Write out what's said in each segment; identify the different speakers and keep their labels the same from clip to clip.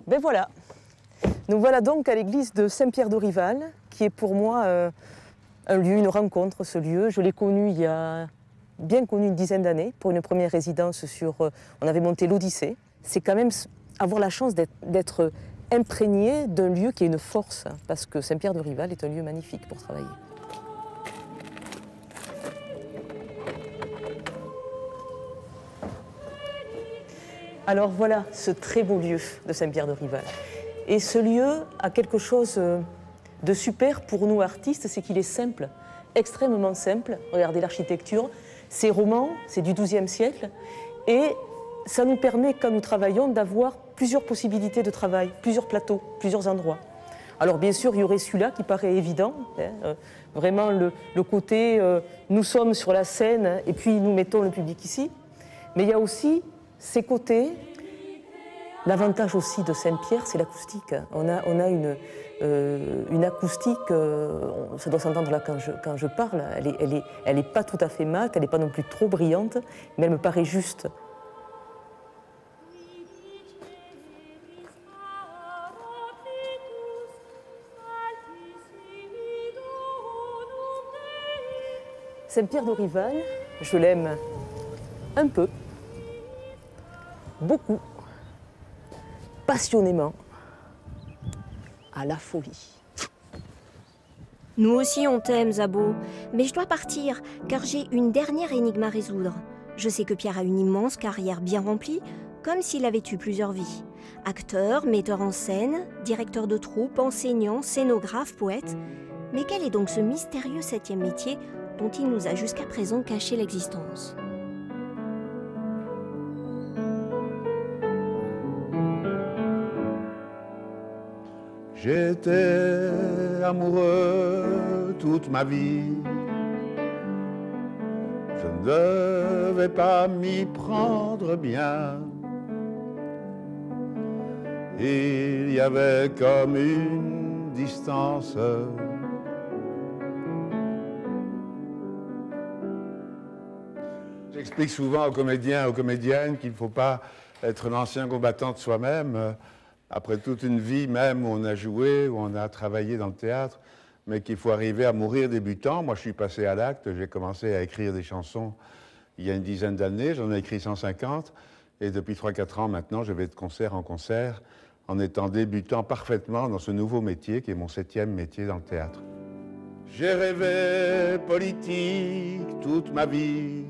Speaker 1: Ben voilà, nous voilà donc à l'église de Saint-Pierre-de-Rival, qui est pour moi un lieu, une rencontre, ce lieu. Je l'ai connu il y a bien connu une dizaine d'années pour une première résidence sur... on avait monté l'Odyssée. C'est quand même avoir la chance d'être imprégné d'un lieu qui est une force, parce que Saint-Pierre-de-Rival est un lieu magnifique pour travailler. Alors voilà ce très beau lieu de Saint-Pierre-de-Rival. Et ce lieu a quelque chose de super pour nous artistes, c'est qu'il est simple, extrêmement simple. Regardez l'architecture, c'est roman, c'est du XIIe siècle, et ça nous permet, quand nous travaillons, d'avoir plusieurs possibilités de travail, plusieurs plateaux, plusieurs endroits. Alors bien sûr, il y aurait celui-là qui paraît évident, hein, vraiment le côté nous sommes sur la scène et puis nous mettons le public ici, mais il y a aussi ces côtés. L'avantage aussi de Saint-Pierre, c'est l'acoustique. On a une acoustique, ça doit s'entendre là quand je parle, elle est pas tout à fait mate, elle n'est pas non plus trop brillante, mais elle me paraît juste. Saint-Pierre-de-Rival, je l'aime un peu, beaucoup, passionnément, à la folie.
Speaker 2: Nous aussi on t'aime, Zabo, mais je dois partir car j'ai une dernière énigme à résoudre. Je sais que Pierre a une immense carrière bien remplie, comme s'il avait eu plusieurs vies. Acteur, metteur en scène, directeur de troupe, enseignant, scénographe, poète. Mais quel est donc ce mystérieux 7e métier dont il nous a jusqu'à présent caché l'existence ?
Speaker 3: J'étais amoureux toute ma vie. Je ne devais pas m'y prendre bien. Il y avait comme une distance. J'explique souvent aux comédiens, aux comédiennes qu'il ne faut pas être un ancien combattant de soi-même. Après toute une vie même où on a joué, où on a travaillé dans le théâtre, mais qu'il faut arriver à mourir débutant. Moi, je suis passé à l'acte, j'ai commencé à écrire des chansons il y a une dizaine d'années, j'en ai écrit 150, et depuis 3-4 ans maintenant, je vais de concert en concert, en étant débutant parfaitement dans ce nouveau métier, qui est mon 7e métier dans le théâtre. J'ai rêvé politique toute ma vie.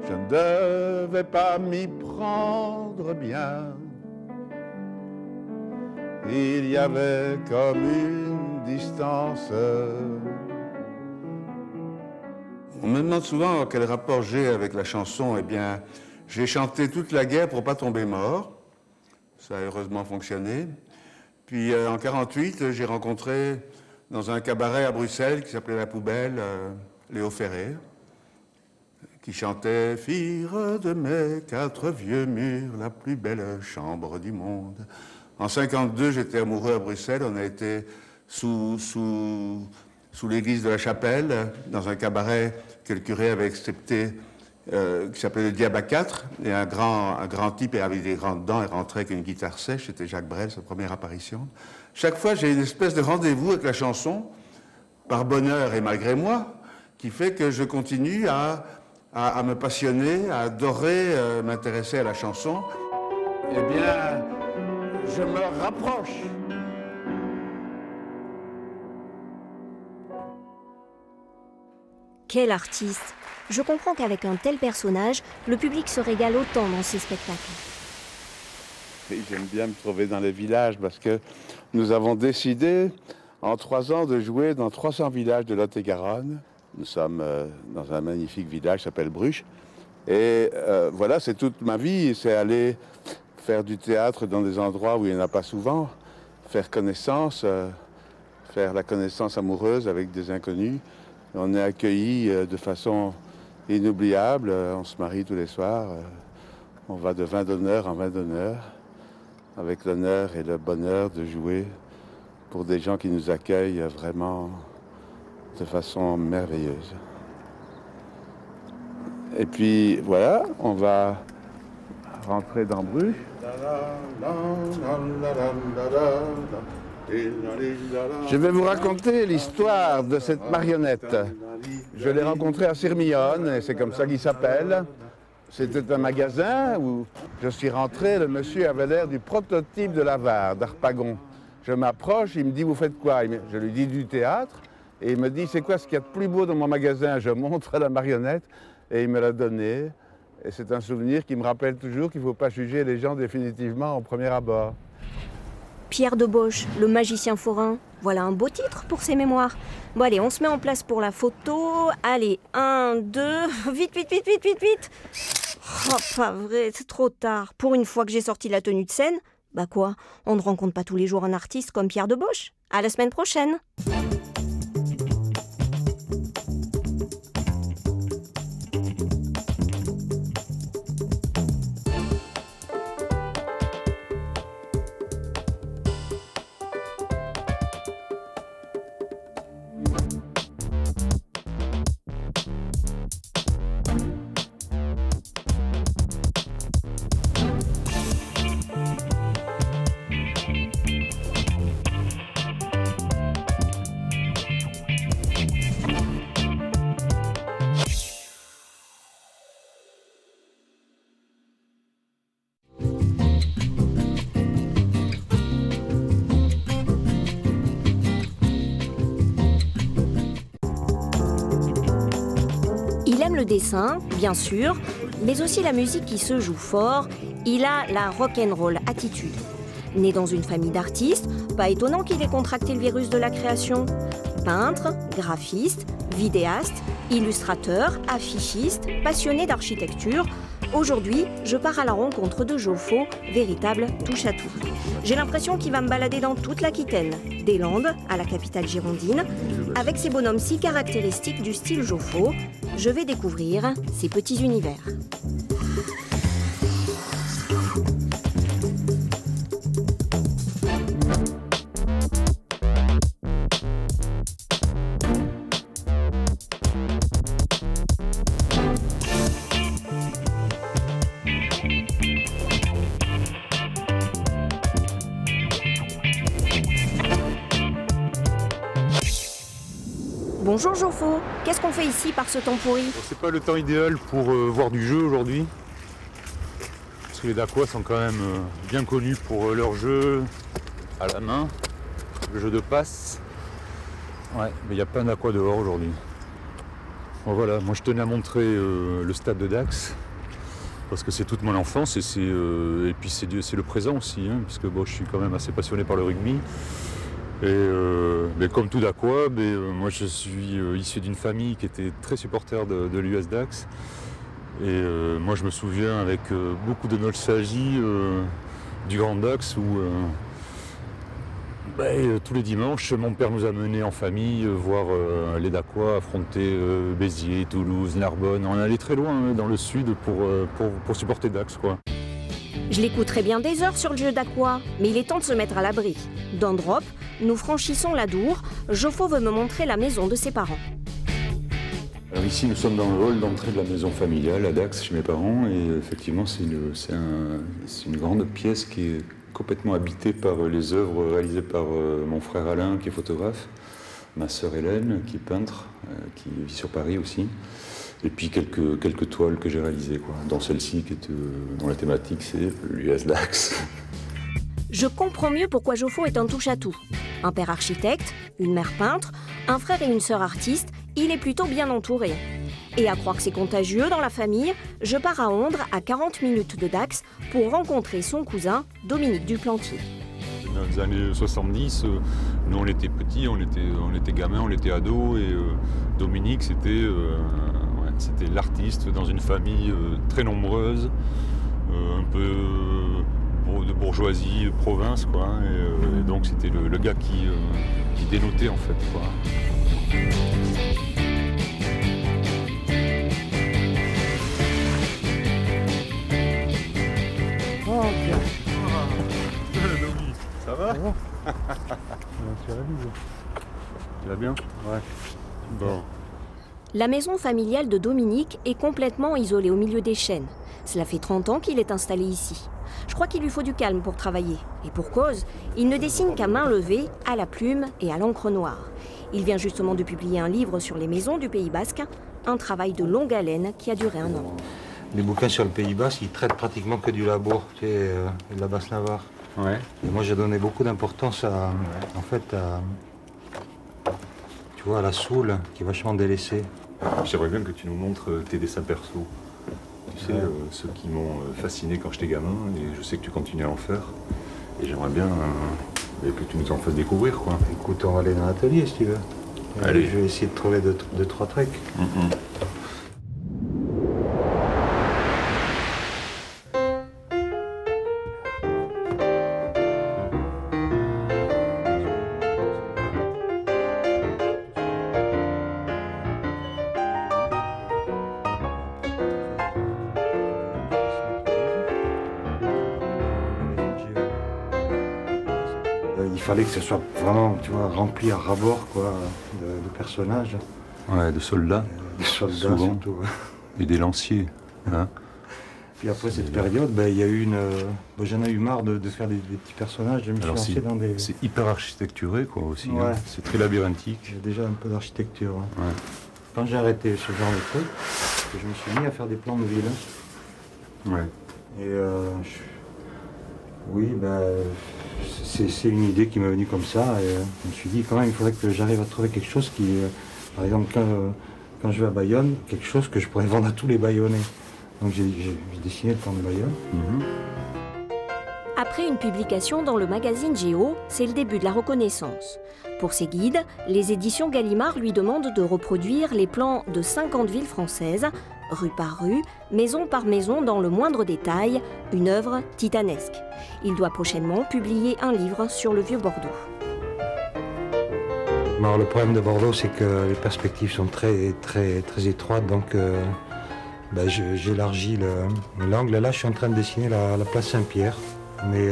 Speaker 3: Je ne devais pas m'y prendre bien. Il y avait comme une distance. On me demande souvent quel rapport j'ai avec la chanson. Eh bien, j'ai chanté toute la guerre pour pas tomber mort. Ça a heureusement fonctionné. Puis en 1948, j'ai rencontré dans un cabaret à Bruxelles qui s'appelait La Poubelle, Léo Ferré, qui chantait « Fire de mes 4 vieux murs, la plus belle chambre du monde ». En 1952, j'étais amoureux à Bruxelles. On a été sous l'église de la Chapelle, dans un cabaret que le curé avait accepté, qui s'appelait le Diable à 4. Et un grand type avec des grandes dents, il rentrait avec une guitare sèche. C'était Jacques Brel, sa première apparition. Chaque fois, j'ai une espèce de rendez-vous avec la chanson, par bonheur et malgré moi, qui fait que je continue à me passionner, à adorer m'intéresser à la chanson. Eh bien, je me rapproche.
Speaker 2: Quel artiste! Je comprends qu'avec un tel personnage, le public se régale autant dans ses spectacles.
Speaker 3: J'aime bien me trouver dans les villages parce que nous avons décidé en 3 ans de jouer dans 300 villages de Lot-et-Garonne. Nous sommes dans un magnifique village qui s'appelle Bruches. Et voilà, c'est toute ma vie, c'est aller faire du théâtre dans des endroits où il n'y en a pas souvent, faire connaissance, faire la connaissance amoureuse avec des inconnus. On est accueillis de façon inoubliable, on se marie tous les soirs, on va de vin d'honneur en vin d'honneur, avec l'honneur et le bonheur de jouer pour des gens qui nous accueillent vraiment de façon merveilleuse. Et puis voilà, on va rentrer dans Bruges. Je vais vous raconter l'histoire de cette marionnette. Je l'ai rencontrée à Sirmione, et c'est comme ça qu'il s'appelle. C'était un magasin où je suis rentré, le monsieur avait l'air du prototype de l'avare, d'Harpagon. Je m'approche, il me dit, vous faites quoi? Je lui dis du théâtre, et il me dit, c'est quoi ce qu'il y a de plus beau dans mon magasin? Je montre la marionnette, et il me l'a donnée. Et c'est un souvenir qui me rappelle toujours qu'il ne faut pas juger les gens définitivement au premier abord.
Speaker 2: Pierre de Bosch, le magicien forain. Voilà un beau titre pour ses mémoires. Bon allez, on se met en place pour la photo. Allez, 1, 2, vite, vite, vite, vite, vite, vite. Oh, pas vrai, c'est trop tard. Pour une fois que j'ai sorti la tenue de scène, bah quoi, on ne rencontre pas tous les jours un artiste comme Pierre de Bosch. À la semaine prochaine. Il aime le dessin, bien sûr, mais aussi la musique qui se joue fort. Il a la rock'n'roll attitude. Né dans une famille d'artistes, pas étonnant qu'il ait contracté le virus de la création. Peintre, graphiste, vidéaste, illustrateur, affichiste, passionné d'architecture, aujourd'hui, je pars à la rencontre de Joffo, véritable touche-à-tout. J'ai l'impression qu'il va me balader dans toute l'Aquitaine, des Landes à la capitale girondine, avec ces bonhommes si caractéristiques du style Joffo. Je vais découvrir ces petits univers. Bonjour Joffo, qu'est-ce qu'on fait ici par ce temps pourri?
Speaker 4: C'est pas le temps idéal pour voir du jeu aujourd'hui. Parce que les Dacquois sont quand même bien connus pour leur jeu à la main, le jeu de passe. Ouais, mais il n'y a pas un Dacquois dehors aujourd'hui. Bon, voilà, moi je tenais à montrer le stade de Dax. Parce que c'est toute mon enfance et puis c'est le présent aussi, hein, puisque bon, je suis quand même assez passionné par le rugby. Mais comme tout Dacquois, moi je suis issu d'une famille qui était très supporter de l'US Dax. Et moi je me souviens avec beaucoup de nostalgie du Grand Dax où tous les dimanches mon père nous amenait en famille voir les Dacquois affronter Béziers, Toulouse, Narbonne. On allait très loin dans le sud pour supporter Dax, quoi.
Speaker 2: Je l'écouterai bien des heures sur le jeu Dacquois, mais il est temps de se mettre à l'abri. D'un drop, nous franchissons la Dour. Joffo veut me montrer la maison de ses parents.
Speaker 4: Alors ici, nous sommes dans le hall d'entrée de la maison familiale à Dax, chez mes parents. Et effectivement, c'est une grande pièce qui est complètement habitée par les œuvres réalisées par mon frère Alain, qui est photographe, ma sœur Hélène, qui est peintre, qui vit sur Paris aussi. Et puis quelques toiles que j'ai réalisées, quoi. Dans celle-ci, dont la thématique, c'est l'US Dax.
Speaker 2: Je comprends mieux pourquoi Joffo est un touche-à-tout. Un père architecte, une mère peintre, un frère et une sœur artistes, il est plutôt bien entouré. Et à croire que c'est contagieux dans la famille, je pars à Ondres, à 40 minutes de Dax, pour rencontrer son cousin, Dominique Duplantier.
Speaker 4: Dans les années 70, nous on était petits, on était gamins, on était ados, et Dominique c'était l'artiste dans une famille très nombreuse, un peu de bourgeoisie, de province, quoi. Et donc c'était le gars qui dénotait en fait, quoi.
Speaker 3: Oh, bien.
Speaker 4: Ça va?
Speaker 3: Tu vas bien?
Speaker 4: Tu vas bien? Ouais. Bon.
Speaker 2: La maison familiale de Dominique est complètement isolée au milieu des chênes. Cela fait 30 ans qu'il est installé ici. Je crois qu'il lui faut du calme pour travailler. Et pour cause, il ne dessine qu'à main levée, à la plume et à l'encre noire. Il vient justement de publier un livre sur les maisons du Pays Basque, un travail de longue haleine qui a duré 1 an.
Speaker 5: Les bouquins sur le Pays Basque, ils traitent pratiquement que du labour, tu sais, de la Basse-Navarre.
Speaker 4: Ouais.
Speaker 5: Et moi, j'ai donné beaucoup d'importance à, en fait, tu vois, à la soule, qui est vachement délaissée.
Speaker 6: J'aimerais bien que tu nous montres tes dessins perso. Tu sais, ceux qui m'ont fasciné quand j'étais gamin, et je sais que tu continues à en faire. Et j'aimerais bien que tu nous en fasses découvrir, quoi.
Speaker 5: Écoute, on va aller dans l'atelier, si tu veux.
Speaker 6: Allez.
Speaker 5: Je vais essayer de trouver deux, trois trucs. Il fallait que ce soit vraiment, tu vois, rempli à ras-bord, quoi, de personnages.
Speaker 6: Ouais, de soldats.
Speaker 5: Des soldats,
Speaker 6: souvent.
Speaker 5: surtout. Ouais.
Speaker 6: Et des lanciers. Hein.
Speaker 5: Puis après cette période, il y a eu j'en ai eu marre de faire des petits personnages. Je me suis lancé dans des...
Speaker 6: C'est hyper architecturé, quoi, aussi.
Speaker 5: Ouais.
Speaker 6: Hein. C'est très labyrinthique.
Speaker 5: J'ai déjà un peu d'architecture. Hein.
Speaker 6: Ouais.
Speaker 5: Quand j'ai arrêté ce genre de truc, je me suis mis à faire des plans de ville.
Speaker 6: Ouais.
Speaker 5: Et oui, c'est une idée qui m'est venue comme ça. Et je me suis dit, quand même, il faudrait que j'arrive à trouver quelque chose qui, par exemple, quand je vais à Bayonne, quelque chose que je pourrais vendre à tous les Bayonnais. Donc j'ai dessiné le plan de Bayonne.
Speaker 2: Après une publication dans le magazine Géo, c'est le début de la reconnaissance. Pour ses guides, les éditions Gallimard lui demandent de reproduire les plans de 50 villes françaises, rue par rue, maison par maison dans le moindre détail, une œuvre titanesque. Il doit prochainement publier un livre sur le vieux Bordeaux.
Speaker 5: Alors, le problème de Bordeaux, c'est que les perspectives sont très, très, très étroites, donc j'élargis l'angle. Là, je suis en train de dessiner la place Saint-Pierre, mais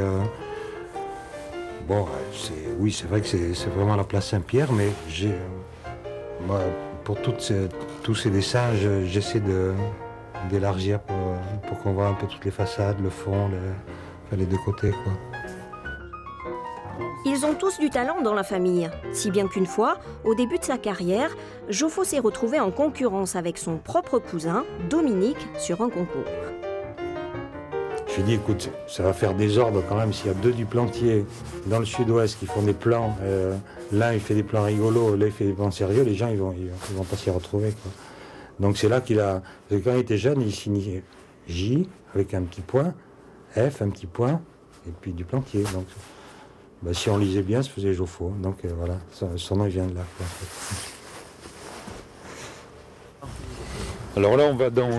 Speaker 5: oui, c'est vrai que c'est vraiment la place Saint-Pierre, mais moi, pour tous ces dessins, j'essaie d'élargir pour qu'on voit un peu toutes les façades, le fond, les deux côtés, quoi.
Speaker 2: Ils ont tous du talent dans la famille, si bien qu'une fois, au début de sa carrière, Joffo s'est retrouvé en concurrence avec son propre cousin, Dominique, sur un concours.
Speaker 5: Je lui ai dit, écoute, ça va faire désordre quand même s'il y a deux du plantier dans le sud-ouest qui font des plans. L'un, il fait des plans rigolos, l'autre, il fait des plans sérieux. Les gens, ils vont pas s'y retrouver, quoi. Donc c'est là qu'il a... Quand il était jeune, il signait J avec un petit point, F, un petit point, et puis du plantier. Donc, si on lisait bien, ça faisait Joffo. Donc voilà, son nom vient de là, quoi.
Speaker 4: Alors là, on va dans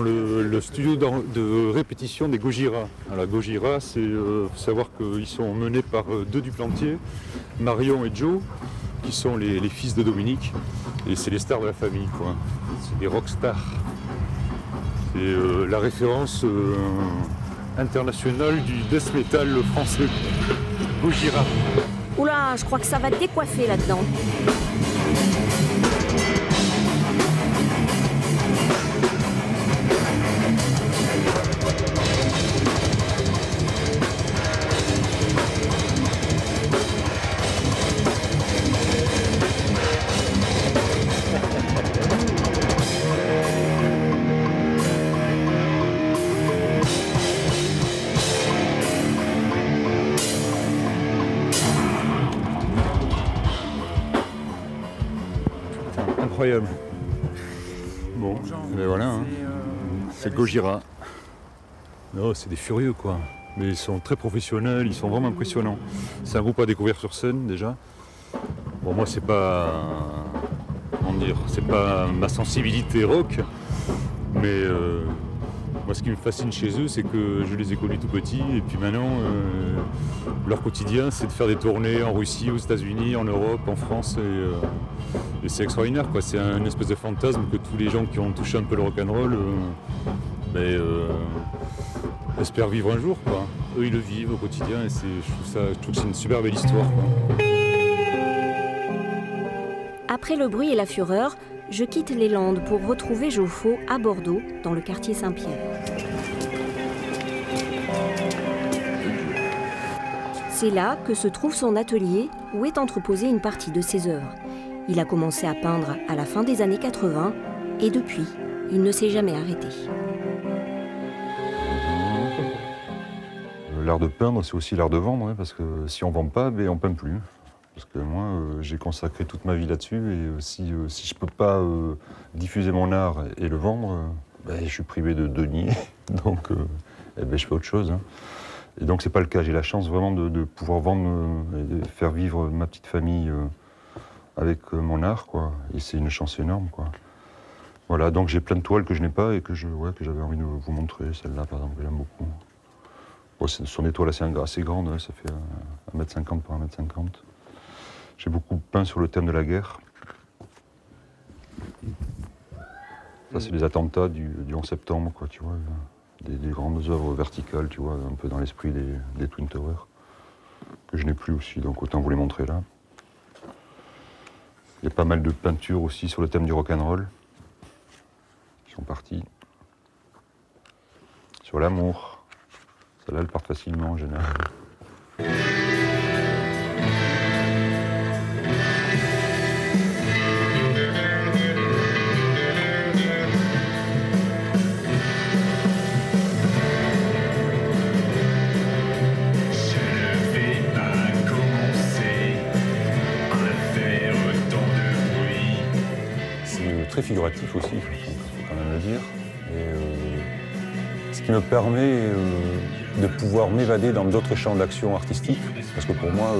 Speaker 4: le studio de répétition des Gojira. Alors, Gojira, c'est faut savoir qu'ils sont menés par deux du plantier, Marion et Joe, qui sont les fils de Dominique. Et c'est les stars de la famille, quoi. C'est des rockstars. C'est la référence internationale du death metal français. Gojira.
Speaker 2: Oula, je crois que ça va décoiffer là-dedans.
Speaker 4: Incroyable. Bon, mais voilà, hein. C'est Gojira. Non, c'est des furieux, quoi. Mais ils sont très professionnels, ils sont vraiment impressionnants. C'est un groupe à découvrir sur scène déjà. Bon, moi, c'est pas, comment dire, c'est pas ma sensibilité rock, mais moi, ce qui me fascine chez eux, c'est que je les ai connus tout petits, et puis maintenant, leur quotidien, c'est de faire des tournées en Russie, aux États-Unis, en Europe, en France, et c'est extraordinaire, quoi. C'est une espèce de fantasme que tous les gens qui ont touché un peu le rock'n'roll espèrent vivre un jour, quoi. Eux, ils le vivent au quotidien, et je trouve que c'est une super belle histoire, quoi.
Speaker 2: Après le bruit et la fureur, je quitte les Landes pour retrouver Joffo à Bordeaux, dans le quartier Saint-Pierre. C'est là que se trouve son atelier où est entreposée une partie de ses œuvres. Il a commencé à peindre à la fin des années 80 et depuis, il ne s'est jamais arrêté.
Speaker 6: L'art de peindre, c'est aussi l'art de vendre, hein, parce que si on ne vend pas, ben, on ne peint plus. Parce que moi, j'ai consacré toute ma vie là-dessus, et si je ne peux pas diffuser mon art et le vendre, ben, je suis privé de deniers, donc eh ben, je fais autre chose. Hein. Et donc c'est pas le cas, j'ai la chance vraiment de pouvoir vendre et de faire vivre ma petite famille avec mon art, quoi. Et c'est une chance énorme, quoi. Voilà, donc j'ai plein de toiles que je n'ai pas et que j'avais envie de vous montrer. Celle-là, par exemple, que j'aime beaucoup. Bon, ce sont des toiles assez grandes, ouais, ça fait 1,50 m par 1,50 m. J'ai beaucoup peint sur le thème de la guerre. Ça, c'est les attentats du 11 septembre, quoi, tu vois. Des grandes œuvres verticales, tu vois, un peu dans l'esprit des Twin Towers, que je n'ai plus aussi, donc autant vous les montrer là. Il y a pas mal de peintures aussi sur le thème du rock'n'roll, qui sont parties. Sur l'amour. Celles-là, elles partent facilement en général. C'est très figuratif aussi, il faut quand même le dire. Et, ce qui me permet de pouvoir m'évader dans d'autres champs d'action artistique. Parce que pour moi,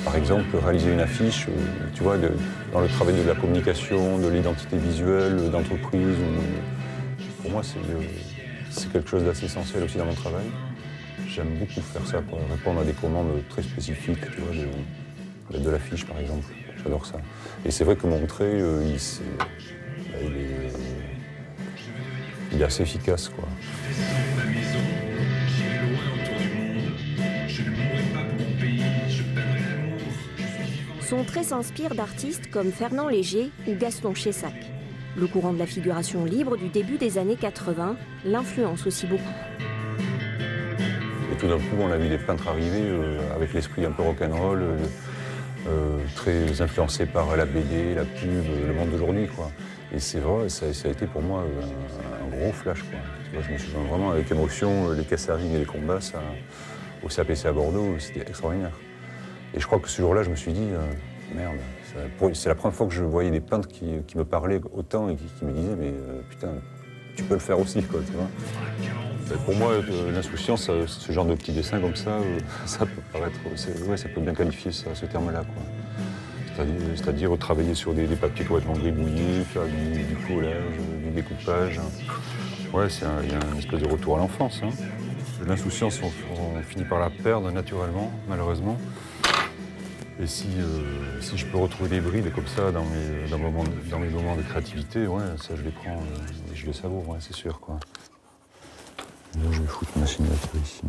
Speaker 6: par exemple, réaliser une affiche, tu vois, dans le travail de la communication, de l'identité visuelle, d'entreprise, pour moi, c'est quelque chose d'assez essentiel aussi dans mon travail. J'aime beaucoup faire ça, pour répondre à des commandes très spécifiques, tu vois, de l'affiche, par exemple. J'adore ça. Et c'est vrai que mon trait, il est assez efficace, quoi.
Speaker 2: Son trait s'inspire d'artistes comme Fernand Léger ou Gaston Chessac. Le courant de la figuration libre du début des années 80 l'influence aussi beaucoup.
Speaker 6: Et tout d'un coup, on a vu des peintres arriver avec l'esprit un peu rock'n'roll, très influencé par la BD, la pub, le monde d'aujourd'hui, quoi. Et c'est vrai, ça a été pour moi un gros flash, quoi. Tu vois, je me souviens vraiment avec émotion, les casserines et les combats, ça, au CAPC à Bordeaux, c'était extraordinaire. Et je crois que ce jour-là, je me suis dit, merde, c'est la première fois que je voyais des peintres qui me parlaient autant et qui me disaient, mais putain, tu peux le faire aussi, quoi, tu vois. Pour moi, l'insouciance, ce genre de petits dessins comme ça, ça peut paraître, ouais, ça peut bien qualifier ce terme-là, quoi. C'est-à-dire travailler sur des papiers complètement gribouillés, faire du collage, du découpage. Ouais, il y a une espèce de retour à l'enfance. Hein. L'insouciance, on finit par la perdre naturellement, malheureusement. Et si je peux retrouver des brides comme ça dans mes moments de créativité, ouais, ça je les prends et je les savoure, ouais, c'est sûr, quoi. Là, je vais foutre ma signature ici.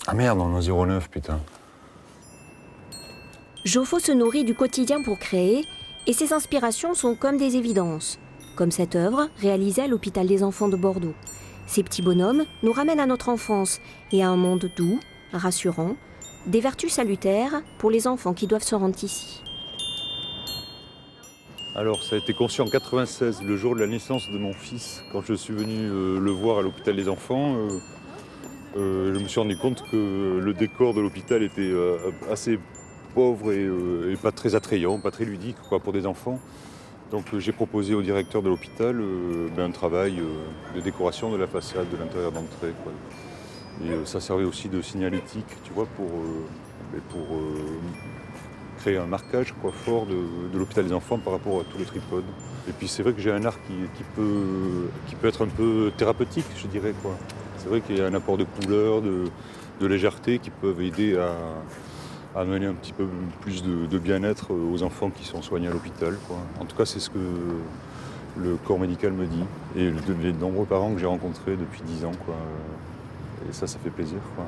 Speaker 6: Ah merde, on est en 09, putain.
Speaker 2: Joffo se nourrit du quotidien pour créer et ses inspirations sont comme des évidences. Comme cette œuvre réalisée à l'hôpital des enfants de Bordeaux. Ces petits bonhommes nous ramènent à notre enfance et à un monde doux, rassurant, des vertus salutaires pour les enfants qui doivent se rendre ici.
Speaker 4: Alors, ça a été conçu en 96, le jour de la naissance de mon fils. Quand je suis venu le voir à l'hôpital des enfants, je me suis rendu compte que le décor de l'hôpital était assez pauvre et pas très attrayant, pas très ludique, quoi, pour des enfants. Donc j'ai proposé au directeur de l'hôpital un travail de décoration de la façade, de l'intérieur d'entrée, quoi. Et ça servait aussi de signalétique, tu vois, pour créer un marquage, quoi, fort de l'hôpital des enfants par rapport à tous les tripodes. Et puis c'est vrai que j'ai un art qui peut être un peu thérapeutique, je dirais, quoi. C'est vrai qu'il y a un apport de couleur, de légèreté qui peuvent aider à amener un petit peu plus de bien-être aux enfants qui sont soignés à l'hôpital, quoi. En tout cas, c'est ce que le corps médical me dit. Et les nombreux parents que j'ai rencontrés depuis 10 ans, quoi. Et ça fait plaisir, quoi.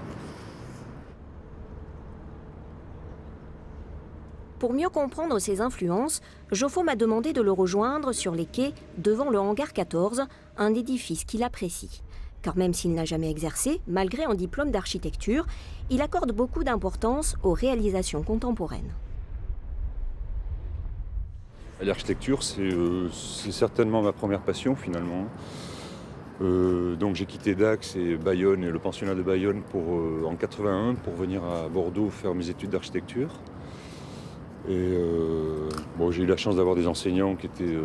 Speaker 2: Pour mieux comprendre ses influences, Joffo m'a demandé de le rejoindre sur les quais devant le hangar 14, un édifice qu'il apprécie. Car même s'il n'a jamais exercé, malgré un diplôme d'architecture, il accorde beaucoup d'importance aux réalisations contemporaines.
Speaker 6: L'architecture, c'est certainement ma première passion finalement. Donc j'ai quitté Dax et Bayonne et le pensionnat de Bayonne en 81 pour venir à Bordeaux faire mes études d'architecture. Et j'ai eu la chance d'avoir des enseignants qui étaient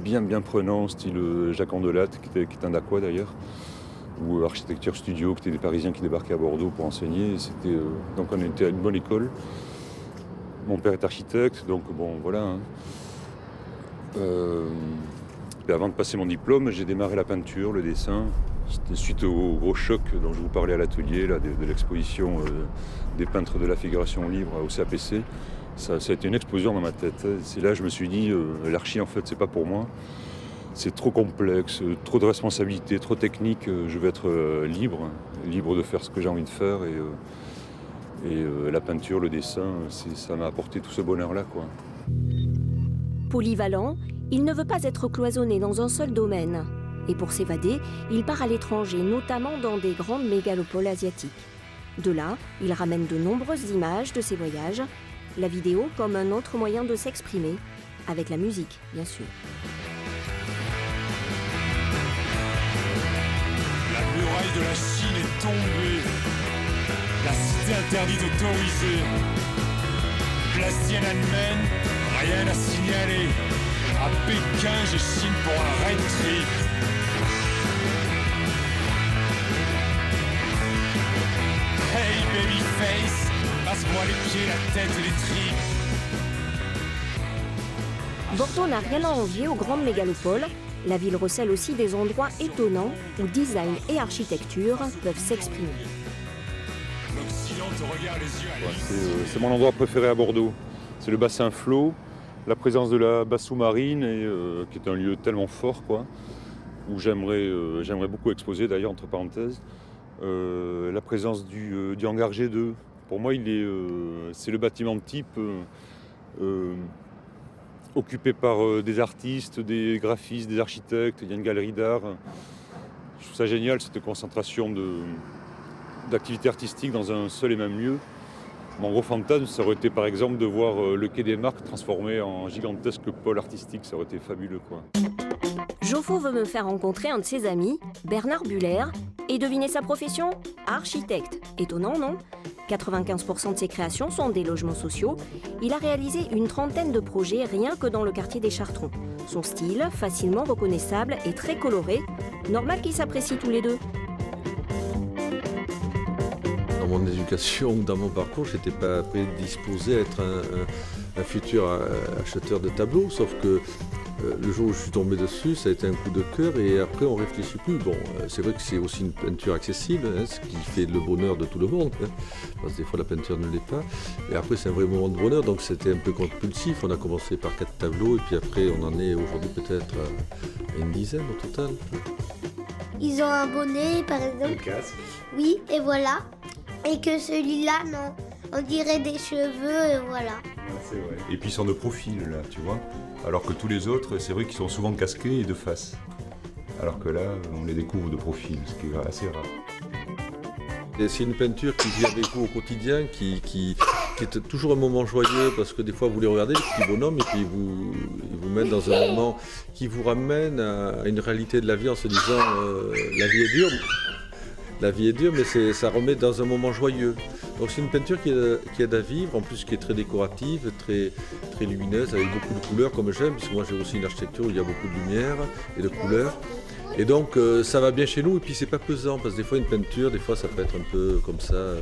Speaker 6: bien prenants, style Jacques Andelatte, qui est un Dacois d'ailleurs, ou Architecture Studio, qui étaient des Parisiens qui débarquaient à Bordeaux pour enseigner. Donc on était à une bonne école. Mon père est architecte, donc bon voilà. Et avant de passer mon diplôme, j'ai démarré la peinture, le dessin. C'était suite au gros choc dont je vous parlais à l'atelier, de l'exposition des peintres de la figuration libre au CAPC. Ça a été une explosion dans ma tête. C'est là que je me suis dit, l'archi en fait c'est pas pour moi. C'est trop complexe, trop de responsabilités, trop technique. Je veux être libre de faire ce que j'ai envie de faire. Et la peinture, le dessin, ça m'a apporté tout ce bonheur-là, quoi.
Speaker 2: Polyvalent, il ne veut pas être cloisonné dans un seul domaine. Et pour s'évader, il part à l'étranger, notamment dans des grandes mégalopoles asiatiques. De là, il ramène de nombreuses images de ses voyages, la vidéo comme un autre moyen de s'exprimer, avec la musique, bien sûr.
Speaker 7: La muraille de la Chine est tombée. La cité interdite autorisée. Place Tiananmen, rien à signaler. À Pékin, j'ai Chine pour un raid trip. Hey babyface, passe-moi les pieds, la tête et les tripes.
Speaker 2: Bordeaux n'a rien à envier aux grandes mégalopoles. La ville recèle aussi des endroits étonnants où design et architecture peuvent s'exprimer.
Speaker 7: L'Occident te regarde les yeux à l'œil.
Speaker 6: C'est mon endroit préféré à Bordeaux. C'est le bassin Flot, la présence de la base sous-marine, qui est un lieu tellement fort, quoi, où j'aimerais beaucoup exposer, d'ailleurs, entre parenthèses. La présence du hangar G2. Pour moi, c'est le bâtiment type occupé par des artistes, des graphistes, des architectes. Il y a une galerie d'art. Je trouve ça génial, cette concentration d'activités artistiques dans un seul et même lieu. Mon gros fantasme, ça aurait été par exemple de voir le quai des Marques transformé en gigantesque pôle artistique. Ça aurait été fabuleux, quoi.
Speaker 2: Joffo veut me faire rencontrer un de ses amis, Bernard Buller, et devinez sa profession? Architecte. Étonnant, non? 95% de ses créations sont des logements sociaux. Il a réalisé une trentaine de projets rien que dans le quartier des Chartrons. Son style, facilement reconnaissable et très coloré. Normal qu'ils s'apprécient tous les deux.
Speaker 8: Dans mon éducation, dans mon parcours, je n'étais pas prédisposé à être un futur acheteur de tableaux, sauf que le jour où je suis tombé dessus, ça a été un coup de cœur et après on ne réfléchit plus. Bon, c'est vrai que c'est aussi une peinture accessible, hein, ce qui fait le bonheur de tout le monde, hein, parce que des fois la peinture ne l'est pas. Et après c'est un vrai moment de bonheur, donc c'était un peu compulsif. On a commencé par 4 tableaux et puis après on en est aujourd'hui peut-être à une dizaine au total.
Speaker 9: Ils ont un bonnet par exemple.
Speaker 6: Un casque.
Speaker 9: Oui, et voilà. Et que celui-là, non. On dirait des cheveux, et voilà.
Speaker 6: Ah, c'est vrai. Et puis ils sont de profil là, tu vois. Alors que tous les autres, c'est vrai qu'ils sont souvent casqués et de face. Alors que là, on les découvre de profil, ce qui est assez rare.
Speaker 8: C'est une peinture qui vit avec vous au quotidien, qui est toujours un moment joyeux, parce que des fois vous les regardez, les petits bonhommes, et puis ils vous mettent dans un moment qui vous ramène à une réalité de la vie en se disant la vie est dure. La vie est dure, mais ça remet dans un moment joyeux. Donc c'est une peinture qui aide à vivre, en plus qui est très décorative, très lumineuse, avec beaucoup de couleurs comme j'aime, puisque moi j'ai aussi une architecture où il y a beaucoup de lumière et de couleurs. Et donc ça va bien chez nous, et puis c'est pas pesant, parce que des fois une peinture, des fois ça peut être un peu comme ça,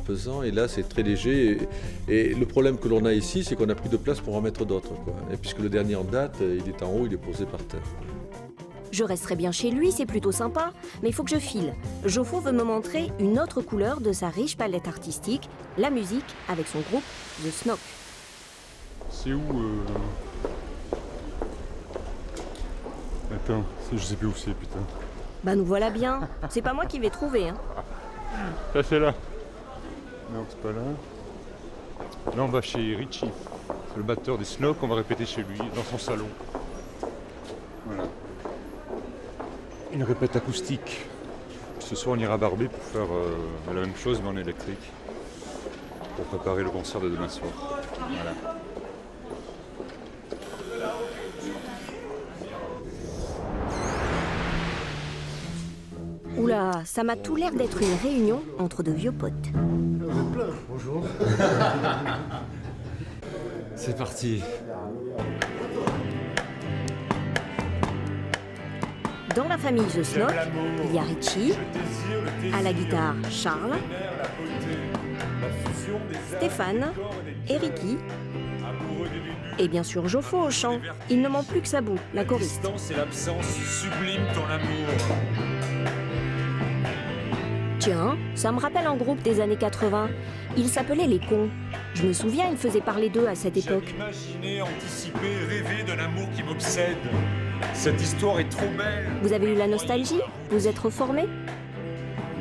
Speaker 8: pesant, et là c'est très léger. Et le problème que l'on a ici, c'est qu'on n'a plus de place pour en mettre d'autres, quoi. Et puisque le dernier en date, il est en haut, il est posé par terre.
Speaker 2: Je resterai bien chez lui, c'est plutôt sympa, mais il faut que je file. Joffo veut me montrer une autre couleur de sa riche palette artistique, la musique, avec son groupe The Snock.
Speaker 4: C'est où Attends, je sais plus où c'est, putain.
Speaker 2: Bah nous voilà bien, c'est pas moi qui vais trouver, hein.
Speaker 4: Ça c'est là. Non, c'est pas là. Là, on va chez Richie, le batteur des Snock. On va répéter chez lui, dans son salon. Voilà. Une répète acoustique. Ce soir, on ira à Barbé pour faire la même chose, mais en électrique. Pour préparer le concert de demain soir. Voilà.
Speaker 2: Oula, ça m'a tout l'air d'être une réunion entre de vieux potes.
Speaker 10: Vous êtes plein, bonjour.
Speaker 11: C'est parti.
Speaker 2: Dans la famille The Snock, il y a Richie, à la guitare Charles, Stéphane, et Ricky, et bien sûr Joffo au chant. Il ne manque plus que Sabou, la choriste.
Speaker 7: Et l'absence sublime ton amour.
Speaker 2: Tiens, ça me rappelle un groupe des années 80. Ils s'appelaient Les Cons. Je me souviens, ils faisaient parler d'eux à cette époque.
Speaker 7: J'avais imaginé, anticipé, rêvé d'un amour qui m'obsède. Cette histoire est trop belle.
Speaker 2: Vous avez eu la nostalgie? Vous êtes reformé?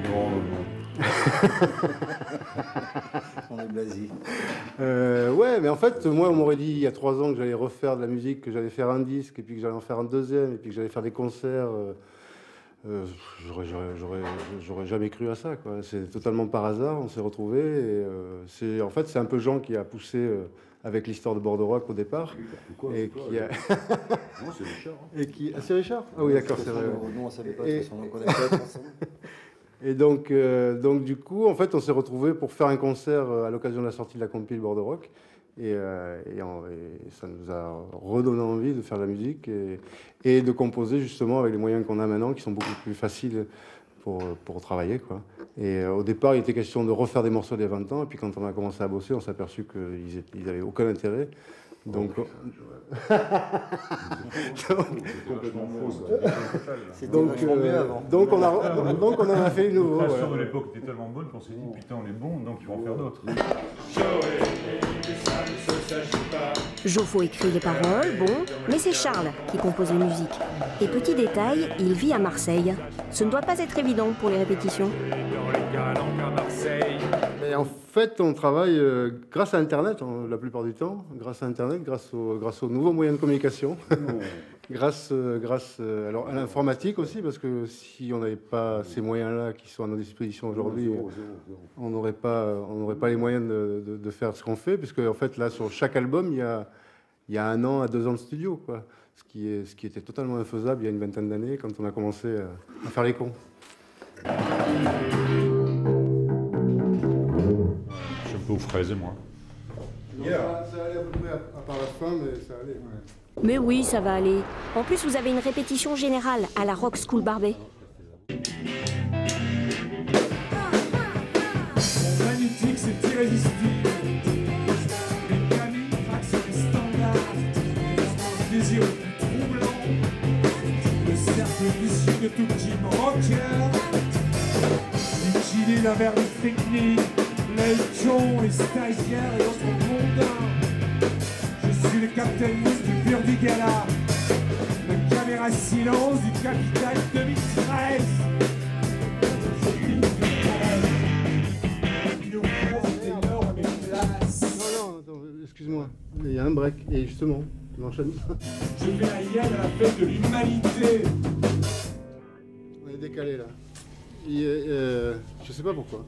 Speaker 8: Non.
Speaker 10: On est blasé. Ouais, mais en fait, moi, on m'aurait dit il y a 3 ans que j'allais refaire de la musique, que j'allais faire un disque, et puis que j'allais en faire un deuxième, et puis que j'allais faire des concerts. J'aurais jamais cru à ça, quoi. C'est totalement par hasard, on s'est retrouvés. Et en fait, c'est un peu Jean qui a poussé avec l'histoire de Bordeaux Rock au départ. Et qui a...
Speaker 6: Non, c'est Richard.
Speaker 10: Et qui... Ah, c'est Richard? Ah oui, d'accord, c'est vrai.
Speaker 11: Nous, on savait pas, de toute façon, on connaît pas ensemble.
Speaker 10: Et donc, du coup, en fait, on s'est retrouvés pour faire un concert à l'occasion de la sortie de la compil Bordeaux Rock. Et ça nous a redonné envie de faire de la musique et de composer justement avec les moyens qu'on a maintenant, qui sont beaucoup plus faciles pour travailler, quoi. Et au départ, il était question de refaire des morceaux d'il y a 20 ans, et puis quand on a commencé à bosser, on s'est aperçu qu'ils n'avaient aucun intérêt. Donc,
Speaker 6: complètement faux.
Speaker 10: donc on en a fait une nouveau.
Speaker 4: La création de l'époque était tellement bonne qu'on s'est dit putain on est bon, donc ils vont en faire d'autres.
Speaker 2: Joffo écrit les paroles, bon, mais c'est Charles qui compose les musiques. Et petit détail, il vit à Marseille. Ce ne doit pas être évident pour les répétitions.
Speaker 10: Mais en fait, on travaille grâce à Internet, la plupart du temps. Grâce à Internet, grâce aux nouveaux moyens de communication. grâce alors à l'informatique aussi, parce que si on n'avait pas ces moyens-là qui sont à notre disposition aujourd'hui, on n'aurait pas les moyens de faire ce qu'on fait, puisque en fait, là, sur chaque album, il y a 1 an à 2 ans de studio, quoi. Ce qui était totalement infaisable il y a une vingtaine d'années, quand on a commencé à faire les cons.
Speaker 4: Je suis un peu aux fraises, moi.
Speaker 10: Ça allait à peu près, à part la fin, mais ça allait. Ouais.
Speaker 2: Mais oui, ça va aller. En plus, vous avez une répétition générale à la Rock School Barbé.
Speaker 7: Magnétique, c'est irrésistible. Les gamines traquent les standards. Le désir le plus troublant. Le cercle vicieux de tout petit rocker. Liquider d'un verre de technique. Les cons, les stagiaires et autres mondains. Je suis le capitaine Mousse du pur du gala. La caméra silence du Capital 2013.
Speaker 10: Non, attends, excuse-moi, il y a un break, et justement, on enchaîne.
Speaker 7: Je fais la hyène à la fête de l'humanité.
Speaker 10: On est décalé là. Je sais pas pourquoi.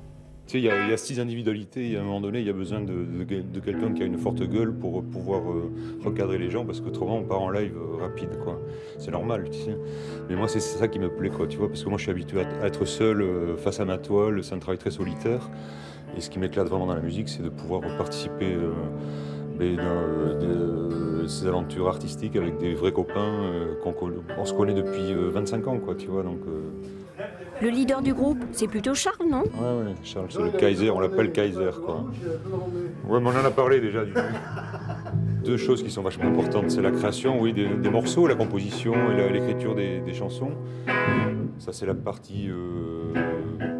Speaker 4: Tu sais, il y a 6 individualités, et à un moment donné, il y a besoin de quelqu'un qui a une forte gueule pour pouvoir recadrer les gens, parce qu'autrement, on part en live rapide, quoi. C'est normal, tu sais. Mais moi, c'est ça qui me plaît, quoi, tu vois, parce que moi, je suis habitué à être seul face à ma toile, c'est un travail très solitaire. Et ce qui m'éclate vraiment dans la musique, c'est de pouvoir participer de ces aventures artistiques avec des vrais copains on se connaît depuis 25 ans, quoi, tu vois, donc...
Speaker 2: Le leader du groupe, c'est plutôt Charles, non?
Speaker 4: Ouais, Charles, c'est le Kaiser, on l'appelle Kaiser, quoi. Ouais, mais on en a parlé déjà, du coup. 2 choses qui sont vachement importantes, c'est la création, oui, des morceaux, la composition et l'écriture des chansons. Ça, c'est la partie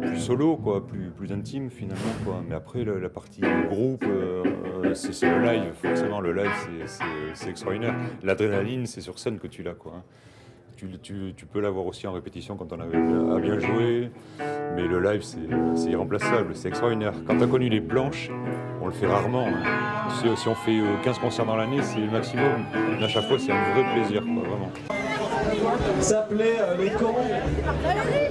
Speaker 4: plus solo, quoi, plus intime, finalement, quoi. Mais après, la partie groupe, c'est le live, forcément, le live, c'est extraordinaire. L'adrénaline, c'est sur scène que tu l'as, quoi.
Speaker 6: tu peux l'avoir aussi en répétition quand on a bien joué, mais le live c'est irremplaçable, c'est extraordinaire. Quand tu as connu les planches, on le fait rarement. Hein. Si on fait 15 concerts dans l'année, c'est le maximum. Mais à chaque fois, c'est un vrai plaisir, quoi, vraiment.
Speaker 12: S'appelait les cons,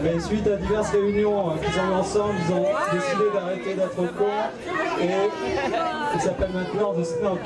Speaker 12: mais suite à diverses réunions qu'ils ont eu ensemble, ils ont décidé d'arrêter d'être cons et ils s'appellent maintenant The Snock.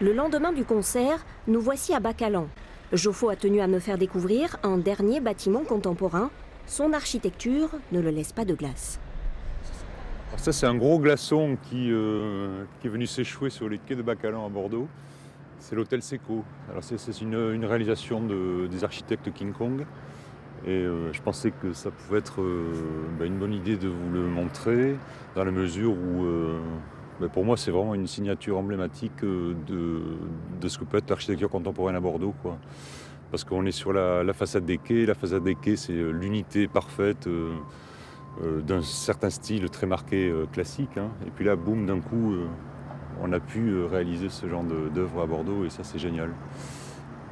Speaker 2: Le lendemain du concert, nous voici à Bacalan. Joffo a tenu à me faire découvrir un dernier bâtiment contemporain. Son architecture ne le laisse pas de glace.
Speaker 6: Alors ça, c'est un gros glaçon qui est venu s'échouer sur les quais de Bacalan à Bordeaux. C'est l'hôtel Seco. Alors c'est une réalisation des architectes King Kong. Et je pensais que ça pouvait être une bonne idée de vous le montrer, dans la mesure où, pour moi, c'est vraiment une signature emblématique de ce que peut être l'architecture contemporaine à Bordeaux, quoi. Parce qu'on est sur la façade des quais. La façade des quais, c'est l'unité parfaite d'un certain style très marqué classique. Hein. Et puis là, boum, d'un coup, on a pu réaliser ce genre d'œuvre à Bordeaux, et ça, c'est génial.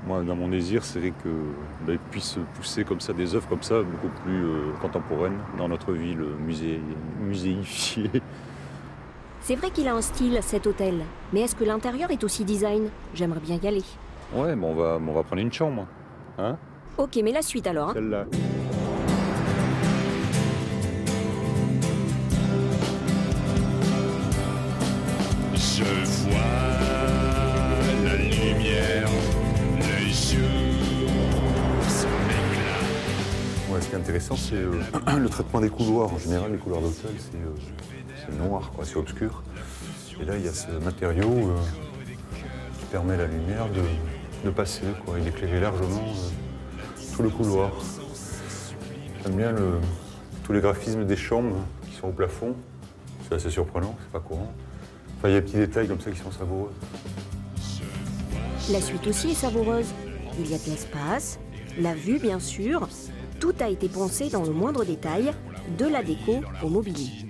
Speaker 6: Moi, dans mon désir, c'est qu'ils puissent pousser comme ça des œuvres comme ça, beaucoup plus contemporaines, dans notre ville muséifiée.
Speaker 2: C'est vrai qu'il a un style, cet hôtel. Mais est-ce que l'intérieur est aussi design? J'aimerais bien y aller.
Speaker 6: Ouais, mais on va prendre une chambre. Hein?
Speaker 2: Ok, mais la suite alors. Hein.
Speaker 6: Celle-là.
Speaker 7: Je vois la lumière, les yeux son éclat.
Speaker 6: Ouais, ce qui est intéressant, c'est le traitement des couloirs. En général, les couloirs d'hôtel, c'est noir, quoi, c'est obscur. Et là, il y a ce matériau qui permet à la lumière de passer, quoi, et d'éclairer largement tout le couloir. J'aime bien tous les graphismes des chambres qui sont au plafond. C'est assez surprenant, c'est pas courant. Enfin, il y a des petits détails comme ça qui sont savoureux.
Speaker 2: La suite aussi est savoureuse. Il y a de l'espace, la vue bien sûr. Tout a été pensé dans le moindre détail, de la déco au mobilier.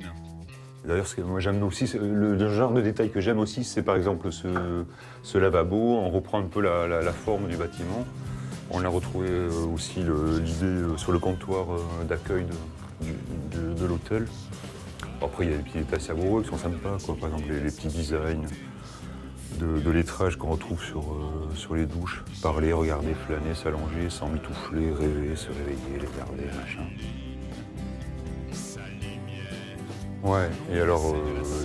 Speaker 6: D'ailleurs, moi j'aime aussi, le genre de détail que j'aime aussi, c'est par exemple ce lavabo. On reprend un peu la forme du bâtiment. On a retrouvé aussi l'idée sur le comptoir d'accueil de l'hôtel. Après, il y a des petits détails savoureux qui sont sympas, quoi. Par exemple, les petits designs de lettrage qu'on retrouve sur les douches. Parler, regarder, flâner, s'allonger, s'emmitoufler, rêver, se réveiller, les regarder, machin. Ouais, et alors,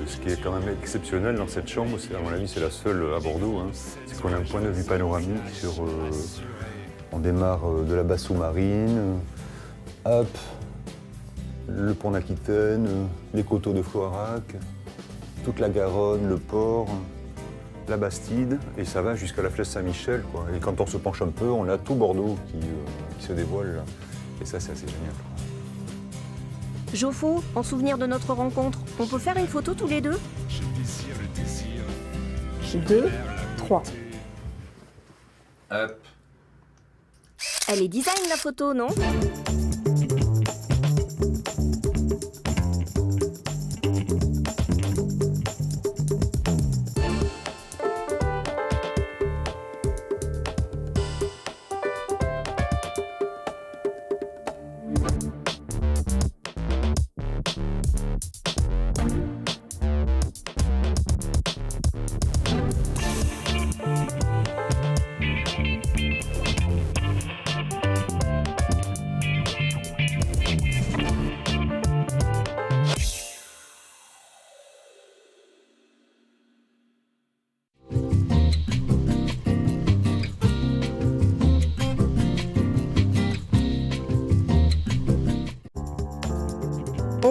Speaker 6: ce qui est quand même exceptionnel dans cette chambre, à mon avis, c'est la seule à Bordeaux, hein, c'est qu'on a un point de vue panoramique sur... on démarre de la basse sous-marine, hop, le pont d'Aquitaine, les coteaux de Floirac, toute la Garonne, le port, la Bastide, et ça va jusqu'à la Flèche Saint-Michel, quoi. Et quand on se penche un peu, on a tout Bordeaux qui se dévoile, là. Et ça, c'est assez génial, quoi.
Speaker 2: Joffo, en souvenir de notre rencontre, on peut faire une photo tous les deux?
Speaker 1: 2, 3.
Speaker 8: Hop.
Speaker 2: Elle est design la photo, non?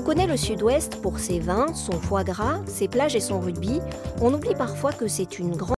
Speaker 2: connaît le Sud-Ouest pour ses vins, son foie gras, ses plages et son rugby, on oublie parfois que c'est une grande